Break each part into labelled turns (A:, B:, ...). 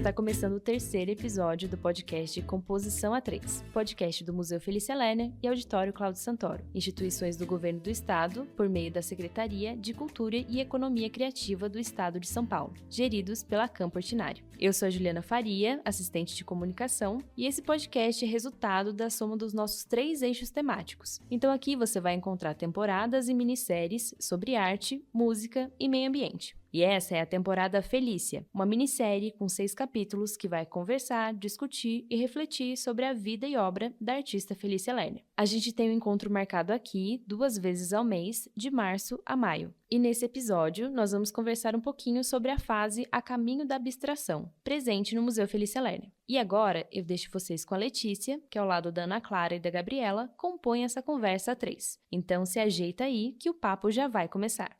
A: Está começando o terceiro episódio do podcast Composição A3, podcast do Museu Felícia Lerner e Auditório Cláudio Santoro, instituições do Governo do Estado, por meio da Secretaria de Cultura e Economia Criativa do Estado de São Paulo, geridos pela Campo Ordinário. Eu sou a Juliana Faria, assistente de comunicação, e esse podcast é resultado da soma dos nossos 3 eixos temáticos. Então aqui você vai encontrar temporadas e minisséries sobre arte, música e meio ambiente. E essa é a temporada Felícia, uma minissérie com 6 capítulos que vai conversar, discutir e refletir sobre a vida e obra da artista Felícia Lerner. A gente tem um encontro marcado aqui 2 vezes ao mês, de março a maio. E nesse episódio, nós vamos conversar um pouquinho sobre a fase A Caminho da Abstração, presente no Museu Felícia Lerner. E agora, eu deixo vocês com a Letícia, que ao lado da Ana Clara e da Gabriela, compõe essa conversa a 3. Então se ajeita aí que o papo já vai começar.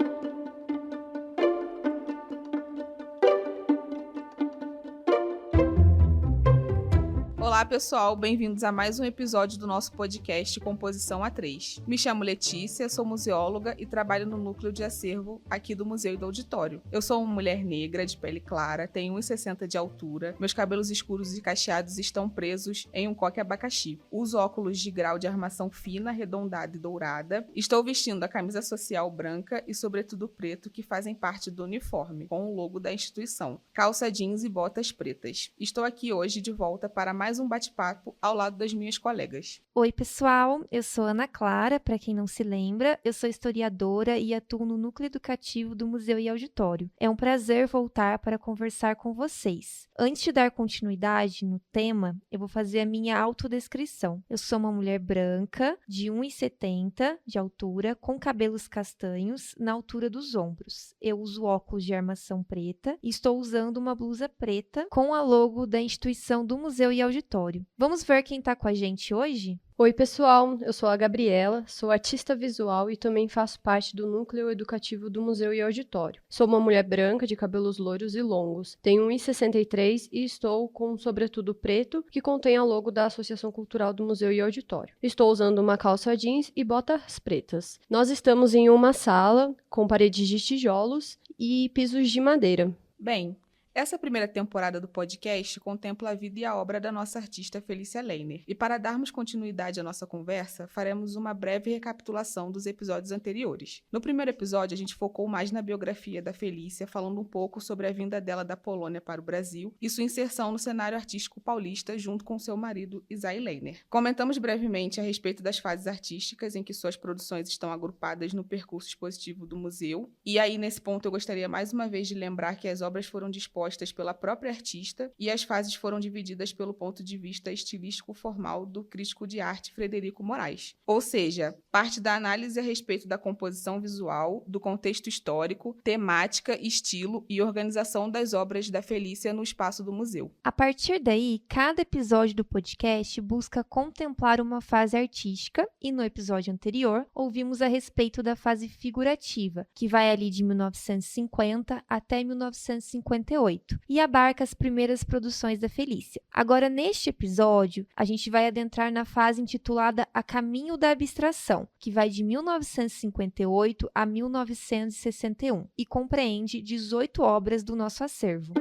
B: Olá pessoal, bem-vindos a mais um episódio do nosso podcast Composição A3. Me chamo Letícia, sou museóloga e trabalho no núcleo de acervo aqui do Museu e do Auditório. Eu sou uma mulher negra, de pele clara, tenho 1,60 m de altura, meus cabelos escuros e cacheados estão presos em um coque abacaxi. Uso óculos de grau de armação fina, arredondada e dourada. Estou vestindo a camisa social branca e sobretudo preto que fazem parte do uniforme, com o logo da instituição, calça jeans e botas pretas. Estou aqui hoje de volta para mais um bate-papo ao lado das minhas colegas.
C: Oi, pessoal, eu sou Ana Clara, para quem não se lembra, eu sou historiadora e atuo no núcleo educativo do Museu e Auditório. É um prazer voltar para conversar com vocês. Antes de dar continuidade no tema, eu vou fazer a minha autodescrição. Eu sou uma mulher branca, de 1,70 m de altura, com cabelos castanhos na altura dos ombros. Eu uso óculos de armação preta e estou usando uma blusa preta com a logo da instituição do Museu e Auditório. Vamos ver quem está com a gente hoje?
D: Oi pessoal, eu sou a Gabriela, sou artista visual e também faço parte do núcleo educativo do Museu e Auditório. Sou uma mulher branca de cabelos loiros e longos, tenho 1,63 m e estou com um sobretudo preto que contém a logo da Associação Cultural do Museu e Auditório. Estou usando uma calça jeans e botas pretas. Nós estamos em uma sala com paredes de tijolos e pisos de madeira.
B: Bem, essa primeira temporada do podcast contempla a vida e a obra da nossa artista Felícia Lerner. E para darmos continuidade à nossa conversa, faremos uma breve recapitulação dos episódios anteriores. No primeiro episódio, a gente focou mais na biografia da Felícia, falando um pouco sobre a vinda dela da Polônia para o Brasil e sua inserção no cenário artístico paulista junto com seu marido, Isai Lerner. Comentamos brevemente a respeito das fases artísticas em que suas produções estão agrupadas no percurso expositivo do museu. E aí, nesse ponto, eu gostaria mais uma vez de lembrar que as obras foram dispostas pela própria artista e as fases foram divididas pelo ponto de vista estilístico formal do crítico de arte Frederico Moraes. Ou seja, parte da análise a respeito da composição visual, do contexto histórico, temática, estilo e organização das obras da Felícia no espaço do museu.
C: A partir daí, cada episódio do podcast busca contemplar uma fase artística e no episódio anterior ouvimos a respeito da fase figurativa, que vai ali de 1950 até 1958. E abarca as primeiras produções da Felícia. Agora, neste episódio, a gente vai adentrar na fase intitulada A Caminho da Abstração, que vai de 1958 a 1961 e compreende 18 obras do nosso acervo.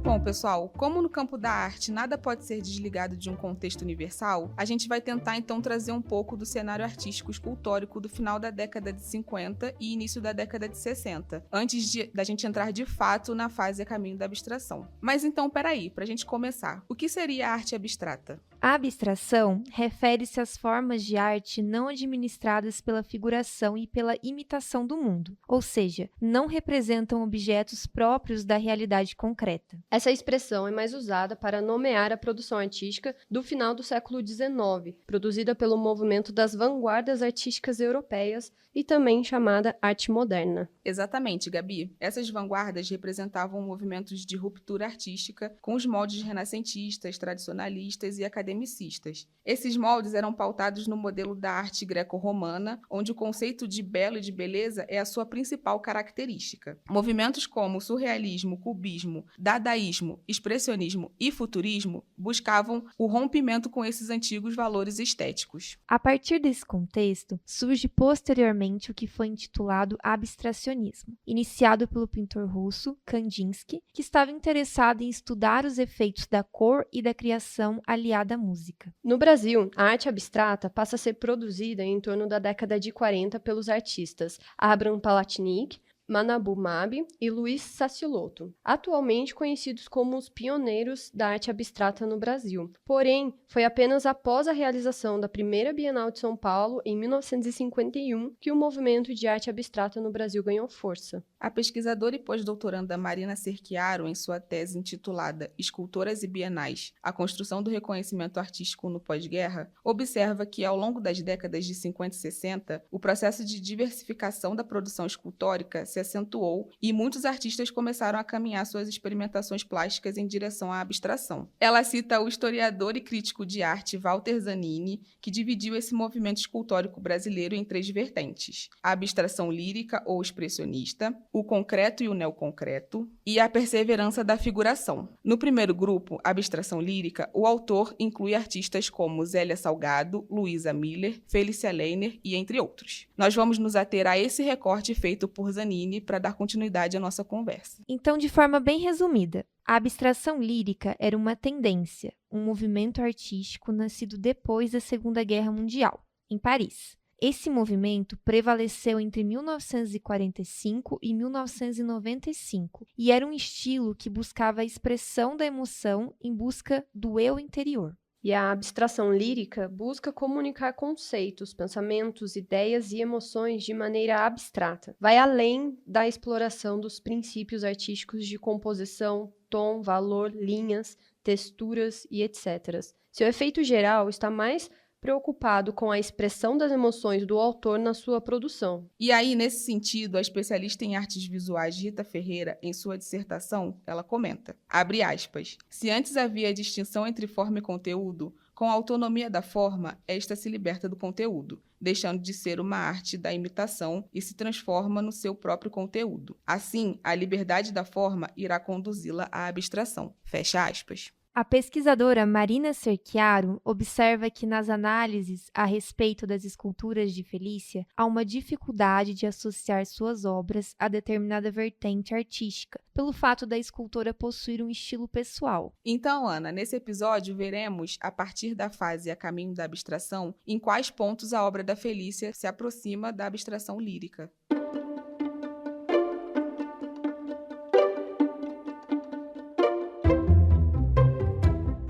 B: Bom, pessoal, como no campo da arte nada pode ser desligado de um contexto universal, a gente vai tentar então trazer um pouco do cenário artístico escultórico do final da década de 50 e início da década de 60, antes da gente entrar de fato na fase a caminho da abstração. Mas então, peraí, pra gente começar, o que seria a arte abstrata?
C: A abstração refere-se às formas de arte não administradas pela figuração e pela imitação do mundo, ou seja, não representam objetos próprios da realidade concreta.
D: Essa expressão é mais usada para nomear a produção artística do final do século XIX, produzida pelo movimento das vanguardas artísticas europeias e também chamada arte moderna.
B: Exatamente, Gabi. Essas vanguardas representavam movimentos de ruptura artística com os moldes renascentistas, tradicionalistas e academicistas. Esses moldes eram pautados no modelo da arte greco-romana, onde o conceito de belo e de beleza é a sua principal característica. Movimentos como o surrealismo, o cubismo, dadaísmo cubismo, expressionismo e futurismo buscavam o rompimento com esses antigos valores estéticos.
C: A partir desse contexto, surge posteriormente o que foi intitulado abstracionismo, iniciado pelo pintor russo Kandinsky, que estava interessado em estudar os efeitos da cor e da criação aliada à música.
D: No Brasil, a arte abstrata passa a ser produzida em torno da década de 40 pelos artistas Abram Palatnik, Manabu Mabi e Luiz Sassilotto, atualmente conhecidos como os pioneiros da arte abstrata no Brasil. Porém, foi apenas após a realização da primeira Bienal de São Paulo, em 1951, que o movimento de arte abstrata no Brasil ganhou força.
B: A pesquisadora e pós-doutoranda Marina Serchiaro, em sua tese intitulada Escultoras e Bienais, a construção do reconhecimento artístico no pós-guerra, observa que, ao longo das décadas de 50 e 60, o processo de diversificação da produção escultórica se acentuou e muitos artistas começaram a caminhar suas experimentações plásticas em direção à abstração. Ela cita o historiador e crítico de arte Walter Zanini, que dividiu esse movimento escultórico brasileiro em 3 vertentes: a abstração lírica ou expressionista, o concreto e o neoconcreto, e a perseverança da figuração. No primeiro grupo, a abstração lírica, o autor inclui artistas como Zélia Salgado, Luísa Miller, Felícia Leiner e entre outros. Nós vamos nos ater a esse recorte feito por Zanini para dar continuidade à nossa conversa.
C: Então, de forma bem resumida, a abstração lírica era uma tendência, um movimento artístico nascido depois da Segunda Guerra Mundial, em Paris. Esse movimento prevaleceu entre 1945 e 1995 e era um estilo que buscava a expressão da emoção em busca do eu interior.
D: E a abstração lírica busca comunicar conceitos, pensamentos, ideias e emoções de maneira abstrata. Vai além da exploração dos princípios artísticos de composição, tom, valor, linhas, texturas e etc. Seu efeito geral está mais preocupado com a expressão das emoções do autor na sua produção.
B: E aí, nesse sentido, a especialista em artes visuais Rita Ferreira, em sua dissertação, ela comenta, abre aspas, se antes havia distinção entre forma e conteúdo, com a autonomia da forma, esta se liberta do conteúdo, deixando de ser uma arte da imitação e se transforma no seu próprio conteúdo. Assim, a liberdade da forma irá conduzi-la à abstração. Fecha aspas.
C: A pesquisadora Marina Serchiaro observa que nas análises a respeito das esculturas de Felícia há uma dificuldade de associar suas obras a determinada vertente artística, pelo fato da escultora possuir um estilo pessoal.
B: Então, Ana, nesse episódio veremos, a partir da fase a caminho da abstração, em quais pontos a obra da Felícia se aproxima da abstração lírica.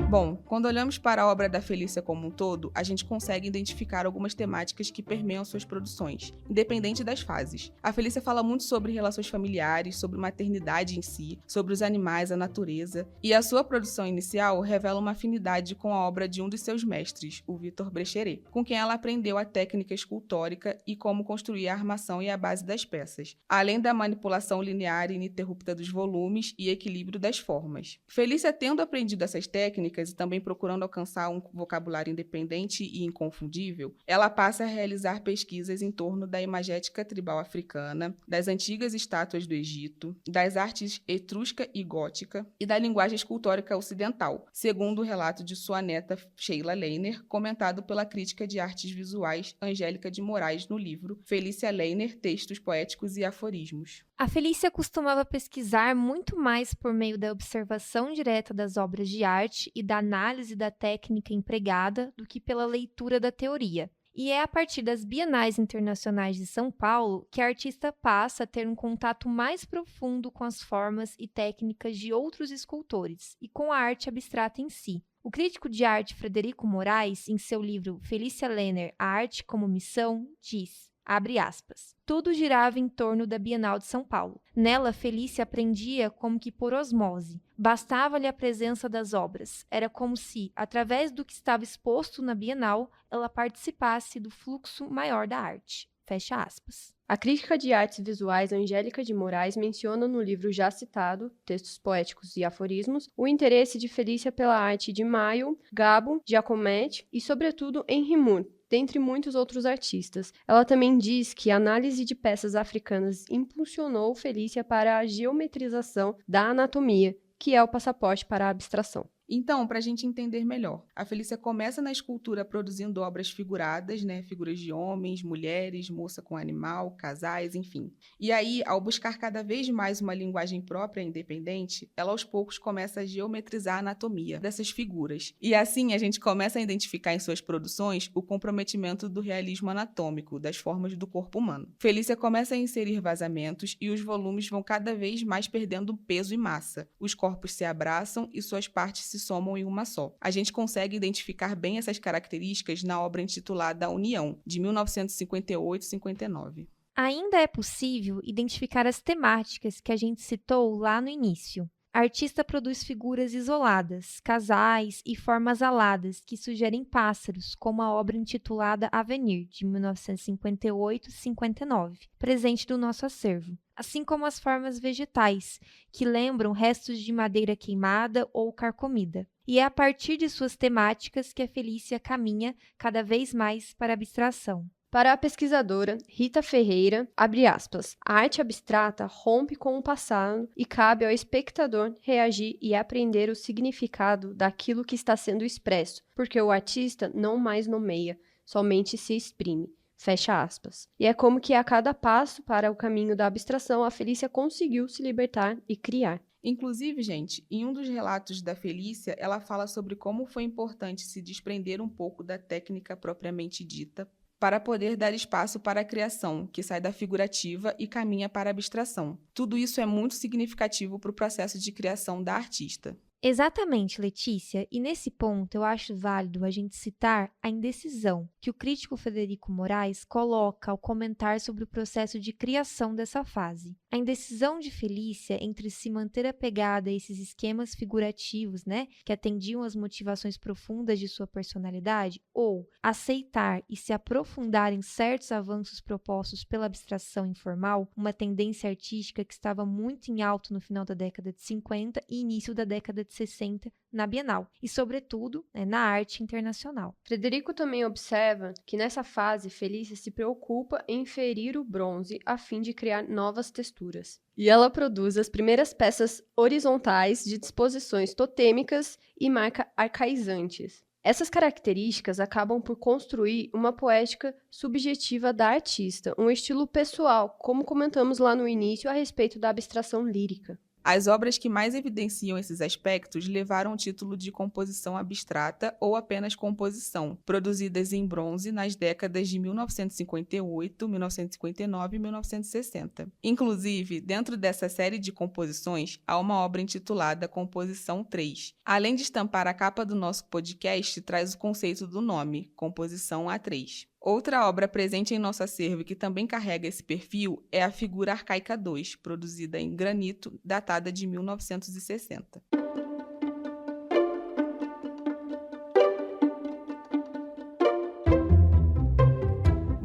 B: Bom, quando olhamos para a obra da Felícia como um todo, a gente consegue identificar algumas temáticas que permeiam suas produções, independente das fases. A Felícia fala muito sobre relações familiares, sobre maternidade em si, sobre os animais, a natureza, e a sua produção inicial revela uma afinidade com a obra de um dos seus mestres, o Victor Brecheret, com quem ela aprendeu a técnica escultórica e como construir a armação e a base das peças, além da manipulação linear e ininterrupta dos volumes e equilíbrio das formas. Felícia, tendo aprendido essas técnicas, e também procurando alcançar um vocabulário independente e inconfundível, ela passa a realizar pesquisas em torno da imagética tribal africana, das antigas estátuas do Egito, das artes etrusca e gótica e da linguagem escultórica ocidental, segundo o relato de sua neta Sheila Leiner, comentado pela crítica de artes visuais Angélica de Moraes no livro Felícia Leiner, Textos Poéticos e Aforismos.
C: A Felícia costumava pesquisar muito mais por meio da observação direta das obras de arte e da análise da técnica empregada do que pela leitura da teoria. E é a partir das Bienais Internacionais de São Paulo que a artista passa a ter um contato mais profundo com as formas e técnicas de outros escultores e com a arte abstrata em si. O crítico de arte Frederico Moraes, em seu livro Felícia Leiner, A Arte como Missão, diz, abre aspas, tudo girava em torno da Bienal de São Paulo. Nela, Felícia aprendia como que por osmose. Bastava-lhe a presença das obras. Era como se, através do que estava exposto na Bienal, ela participasse do fluxo maior da arte. Fecha aspas.
D: A crítica de artes visuais Angélica de Moraes menciona no livro já citado, Textos Poéticos e Aforismos, o interesse de Felícia pela arte de Maio, Gabo, Giacometti e, sobretudo, Henri Moore, dentre muitos outros artistas. Ela também diz que a análise de peças africanas impulsionou Felícia para a geometrização da anatomia, que é o passaporte para a abstração.
B: Então, para a gente entender melhor, a Felícia começa na escultura produzindo obras figuradas, né? Figuras de homens, mulheres, moça com animal, casais, enfim. E aí, ao buscar cada vez mais uma linguagem própria e independente, ela aos poucos começa a geometrizar a anatomia dessas figuras. E assim, a gente começa a identificar em suas produções o comprometimento do realismo anatômico, das formas do corpo humano. Felícia começa a inserir vazamentos e os volumes vão cada vez mais perdendo peso e massa. Os corpos se abraçam e suas partes se somam em uma só. A gente consegue identificar bem essas características na obra intitulada União, de 1958-59.
C: Ainda é possível identificar as temáticas que a gente citou lá no início. A artista produz figuras isoladas, casais e formas aladas que sugerem pássaros, como a obra intitulada Avenir, de 1958-59, presente do nosso acervo, assim como as formas vegetais, que lembram restos de madeira queimada ou carcomida. E é a partir de suas temáticas que a Felícia caminha cada vez mais para a abstração.
D: Para a pesquisadora Rita Ferreira, abre aspas, a arte abstrata rompe com o passado e cabe ao espectador reagir e aprender o significado daquilo que está sendo expresso, porque o artista não mais nomeia, somente se exprime. Fecha aspas. E é como que a cada passo para o caminho da abstração, a Felícia conseguiu se libertar e criar.
B: Inclusive, gente, em um dos relatos da Felícia, ela fala sobre como foi importante se desprender um pouco da técnica propriamente dita para poder dar espaço para a criação, que sai da figurativa e caminha para a abstração. Tudo isso é muito significativo para o processo de criação da artista.
C: Exatamente, Letícia, e nesse ponto eu acho válido a gente citar a indecisão que o crítico Frederico Moraes coloca ao comentar sobre o processo de criação dessa fase. A indecisão de Felícia entre se manter apegada a esses esquemas figurativos, que atendiam às motivações profundas de sua personalidade, ou aceitar e se aprofundar em certos avanços propostos pela abstração informal, uma tendência artística que estava muito em alto no final da década de 50 e início da década de 60 na Bienal, e sobretudo na arte internacional.
D: Frederico também observa que nessa fase Felícia se preocupa em ferir o bronze a fim de criar novas texturas. E ela produz as primeiras peças horizontais de disposições totêmicas e marca arcaizantes. Essas características acabam por construir uma poética subjetiva da artista, um estilo pessoal, como comentamos lá no início a respeito da abstração lírica.
B: As obras que mais evidenciam esses aspectos levaram o título de composição abstrata ou apenas composição, produzidas em bronze nas décadas de 1958, 1959 e 1960. Inclusive, dentro dessa série de composições, há uma obra intitulada Composição 3. Além de estampar a capa do nosso podcast, traz o conceito do nome, Composição A3. Outra obra presente em nosso acervo que também carrega esse perfil é a Figura Arcaica 2, produzida em granito, datada de 1960.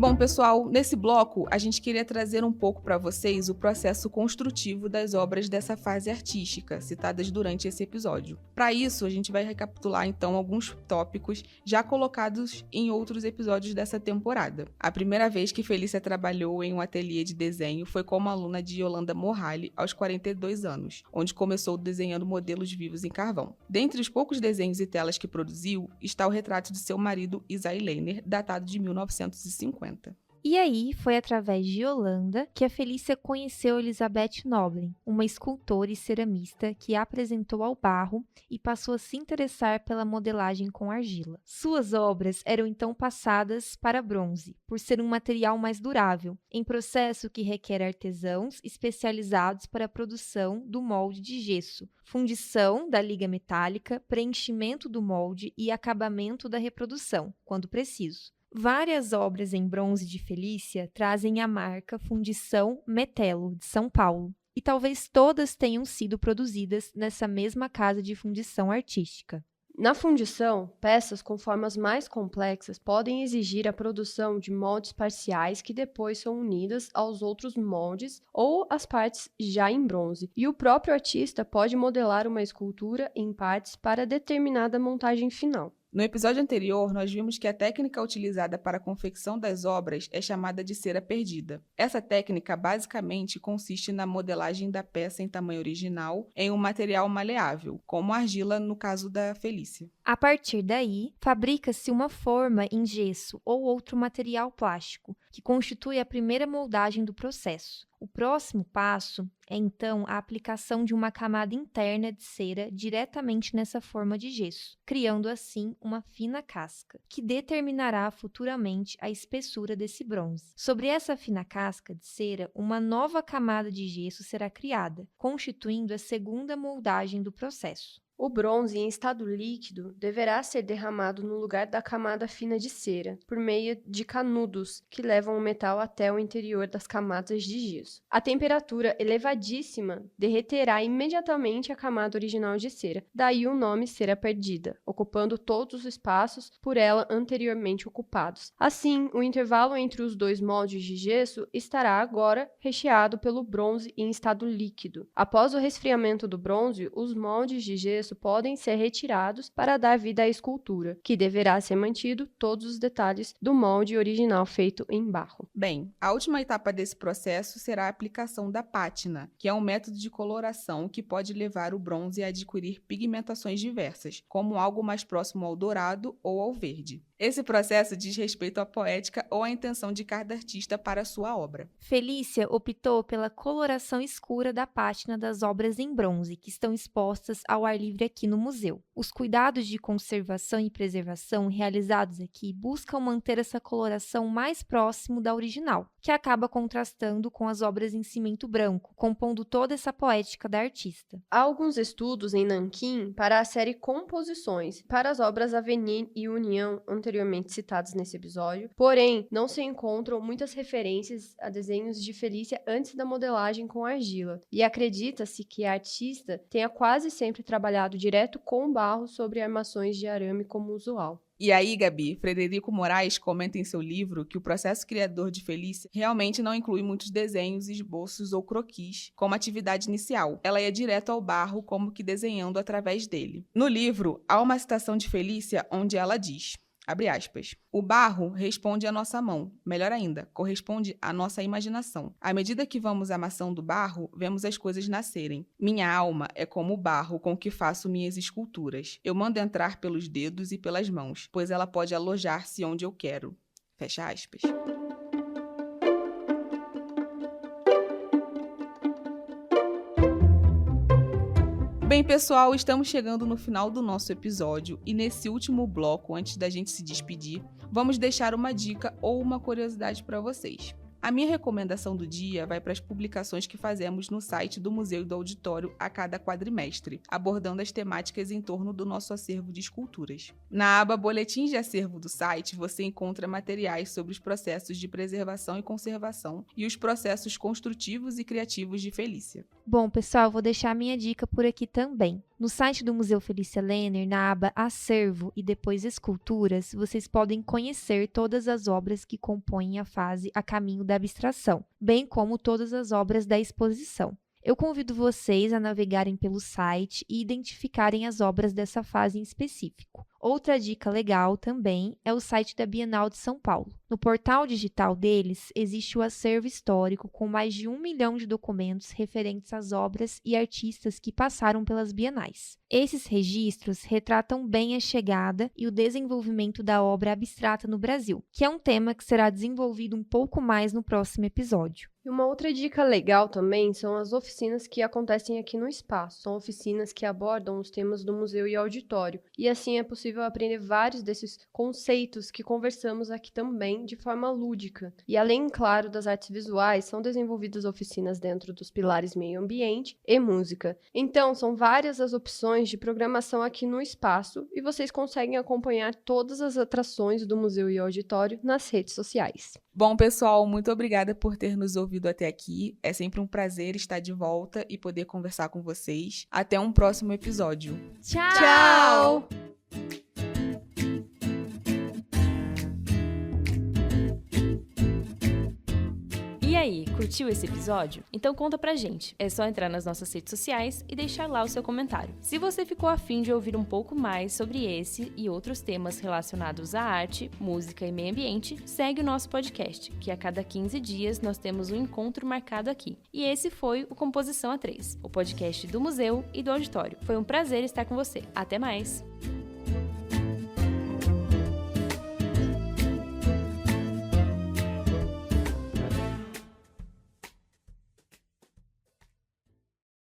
B: Bom, pessoal, nesse bloco a gente queria trazer um pouco para vocês o processo construtivo das obras dessa fase artística, citadas durante esse episódio. Para isso, a gente vai recapitular então alguns tópicos já colocados em outros episódios dessa temporada. A primeira vez que Felícia trabalhou em um ateliê de desenho foi como aluna de Yolanda Morrali aos 42 anos, onde começou desenhando modelos vivos em carvão. Dentre os poucos desenhos e telas que produziu, está o retrato de seu marido, Isai Lehner, datado de 1950.
C: E aí, foi através de Yolanda que a Felícia conheceu Elizabeth Noblin, uma escultora e ceramista que a apresentou ao barro e passou a se interessar pela modelagem com argila. Suas obras eram então passadas para bronze, por ser um material mais durável, em processo que requer artesãos especializados para a produção do molde de gesso, fundição da liga metálica, preenchimento do molde e acabamento da reprodução, quando preciso. Várias obras em bronze de Felícia trazem a marca Fundição Metelo, de São Paulo, e talvez todas tenham sido produzidas nessa mesma casa de fundição artística.
D: Na fundição, peças com formas mais complexas podem exigir a produção de moldes parciais que depois são unidas aos outros moldes ou às partes já em bronze, e o próprio artista pode modelar uma escultura em partes para determinada montagem final.
B: No episódio anterior, nós vimos que a técnica utilizada para a confecção das obras é chamada de cera perdida. Essa técnica basicamente consiste na modelagem da peça em tamanho original em um material maleável, como a argila no caso da Felícia.
C: A partir daí, fabrica-se uma forma em gesso ou outro material plástico, que constitui a primeira moldagem do processo. O próximo passo é, então, a aplicação de uma camada interna de cera diretamente nessa forma de gesso, criando assim uma fina casca, que determinará futuramente a espessura desse bronze. Sobre essa fina casca de cera, uma nova camada de gesso será criada, constituindo a segunda moldagem do processo.
D: O bronze em estado líquido deverá ser derramado no lugar da camada fina de cera, por meio de canudos que levam o metal até o interior das camadas de gesso. A temperatura elevadíssima derreterá imediatamente a camada original de cera, daí o nome cera perdida, ocupando todos os espaços por ela anteriormente ocupados. Assim, o intervalo entre os dois moldes de gesso estará agora recheado pelo bronze em estado líquido. Após o resfriamento do bronze, os moldes de gesso podem ser retirados para dar vida à escultura, que deverá ser mantido todos os detalhes do molde original feito em barro.
B: Bem, a última etapa desse processo será a aplicação da pátina, que é um método de coloração que pode levar o bronze a adquirir pigmentações diversas, como algo mais próximo ao dourado ou ao verde. Esse processo diz respeito à poética ou à intenção de cada artista para a sua obra.
C: Felícia optou pela coloração escura da pátina das obras em bronze, que estão expostas ao ar livre aqui no museu. Os cuidados de conservação e preservação realizados aqui buscam manter essa coloração mais próximo da original, que acaba contrastando com as obras em cimento branco, compondo toda essa poética da artista.
D: Há alguns estudos em Nanquim para a série Composições, para as obras Avenir e União anteriormente citadas nesse episódio, porém, não se encontram muitas referências a desenhos de Felícia antes da modelagem com argila, e acredita-se que a artista tenha quase sempre trabalhado direto com barro sobre armações de arame como usual.
B: E aí, Gabi, Frederico Moraes comenta em seu livro que o processo criador de Felícia realmente não inclui muitos desenhos, esboços ou croquis como atividade inicial. Ela ia direto ao barro, como que desenhando através dele. No livro, há uma citação de Felícia onde ela diz... Abre aspas. O barro responde à nossa mão. Melhor ainda, corresponde à nossa imaginação. À medida que vamos amassando o barro, vemos as coisas nascerem. Minha alma é como o barro com que faço minhas esculturas. Eu mando entrar pelos dedos e pelas mãos, pois ela pode alojar-se onde eu quero. Fecha aspas. Bem, pessoal, estamos chegando no final do nosso episódio e nesse último bloco, antes da gente se despedir, vamos deixar uma dica ou uma curiosidade para vocês. A minha recomendação do dia vai para as publicações que fazemos no site do Museu e do Auditório a cada quadrimestre, abordando as temáticas em torno do nosso acervo de esculturas. Na aba Boletins de Acervo do site, você encontra materiais sobre os processos de preservação e conservação e os processos construtivos e criativos de Felícia.
C: Bom, pessoal, vou deixar a minha dica por aqui também. No site do Museu Felícia Lenner, na aba Acervo e depois Esculturas, vocês podem conhecer todas as obras que compõem a fase A Caminho da Abstração, bem como todas as obras da exposição. Eu convido vocês a navegarem pelo site e identificarem as obras dessa fase em específico. Outra dica legal também é o site da Bienal de São Paulo. No portal digital deles, existe o acervo histórico com mais de 1 milhão de documentos referentes às obras e artistas que passaram pelas bienais. Esses registros retratam bem a chegada e o desenvolvimento da obra abstrata no Brasil, que é um tema que será desenvolvido um pouco mais no próximo episódio.
D: E uma outra dica legal também são as oficinas que acontecem aqui no espaço. São oficinas que abordam os temas do museu e auditório, e assim é possível aprender vários desses conceitos que conversamos aqui também de forma lúdica. E além, claro, das artes visuais, são desenvolvidas oficinas dentro dos pilares meio ambiente e música. Então, são várias as opções de programação aqui no espaço e vocês conseguem acompanhar todas as atrações do museu e auditório nas redes sociais.
B: Bom, pessoal, muito obrigada por ter nos ouvido até aqui. É sempre um prazer estar de volta e poder conversar com vocês. Até um próximo episódio.
C: Tchau!
A: E aí, curtiu esse episódio? Então conta pra gente. É só entrar nas nossas redes sociais e deixar lá o seu comentário. Se você ficou a fim de ouvir um pouco mais sobre esse e outros temas relacionados à arte, música e meio ambiente, segue o nosso podcast, que a cada 15 dias nós temos um encontro marcado aqui. E esse foi o Composição A3, o podcast do museu e do auditório. Foi um prazer estar com você. Até mais!